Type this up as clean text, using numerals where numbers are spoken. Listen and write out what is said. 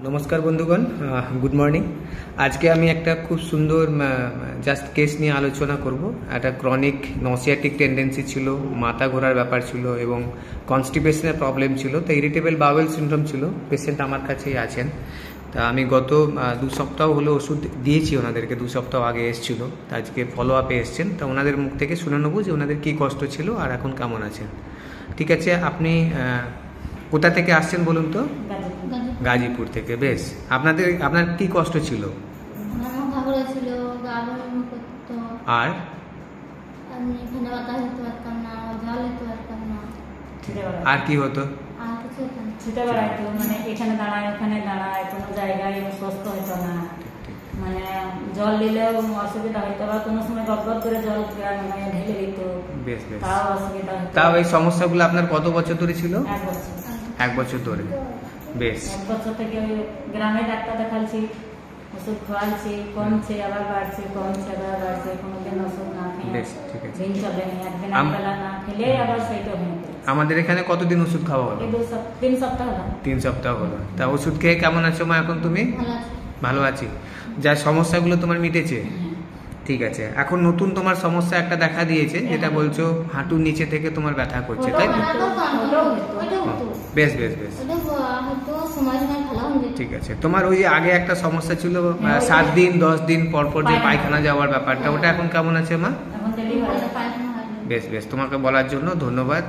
নমস্কার বন্ধুগণ, good morning. আজকে আমি একটা খুব সুন্দর জাস্ট কেস নিয়ে আলোচনা করব। একটা ক্রনিক নসিয়াটিক টেন্ডেন্সি ছিল, মাথা ঘোরার ব্যাপার ছিল এবং কনস্টিপেশনের প্রবলেম ছিল। তো ইরিটেবল বাওয়েল সিনড্রোম ছিল। পেশেন্ট আমার কাছেই আছেন। তা আমি গত 2 সপ্তাহ হলো ওষুধ দিয়েছি ওনাদেরকে, 2 সপ্তাহ আগে এসেছিল। তা আজকে ফলো আপে এসছেন। তা ওনাদের মুখ থেকে শুনে নেবো যে ওনাদের কী কষ্ট ছিল আর এখন কেমন আছেন। ঠিক আছে, আপনি কোথা থেকে আসছেন বলুন তো? গাজীপুর থেকে। বেশ, আপনার কি কষ্ট ছিল? আর আর কি হতো? ছুটে বেড়াইতো, মানে এখানে দাঁড়ায় ওখানে দাঁড়ায়, কোনো জায়গায় সুস্থ হতো না। মানে জল দিলেও অসুবিধা হইতো, বা কোনো সময় গদগদ করে জল মানে ঢেলে দিত, বেশ বেশ, তাও অসুবিধা হতো। তাও এই সমস্যাগুলো আপনার কত বছর ধরে ছিল? 1 বছর। 1 বছর ধরে। বেশ, 1 বছর থেকে গ্রামে ডাক্তার দেখাচ্ছি, ওষুধ খাওয়াচ্ছি, কমছে আবার বাড়ছে, কমছে আবার বাড়ছে, কোনোদিন ওষুধ না খেয়ে বেশ, ঠিক আছে। দিন চলে নি, একদিন একবেলা না খেলে আবার সেইটা হয়ে গেছে। আমাদের এখানে কতদিন ওষুধ খাওয়া হলো? 3 সপ্তাহ হলো। 3 সপ্তাহ হলো। তা ওষুধ খেয়ে কেমন আছো মা এখন তুমি? ভালো আছি। যা সমস্যাগুলো তোমার মিটেছে? ঠিক আছে। এখন নতুন তোমার সমস্যা একটা দেখা দিয়েছে, যেটা বলছো হাঁটুর নিচে থেকে তোমার ব্যথা করছে, তাই তো? বেশ বেশ বেশ, ঠিক আছে। তোমার ওই যে আগে একটা সমস্যা ছিল 7 দিন 10 দিন পর পর যে পায়খানা যাওয়ার ব্যাপারটা, ওটা এখন কেমন আছে মা? এখন ডেলিভারি। বেশ বেশ, তোমাকে বলার জন্য ধন্যবাদ।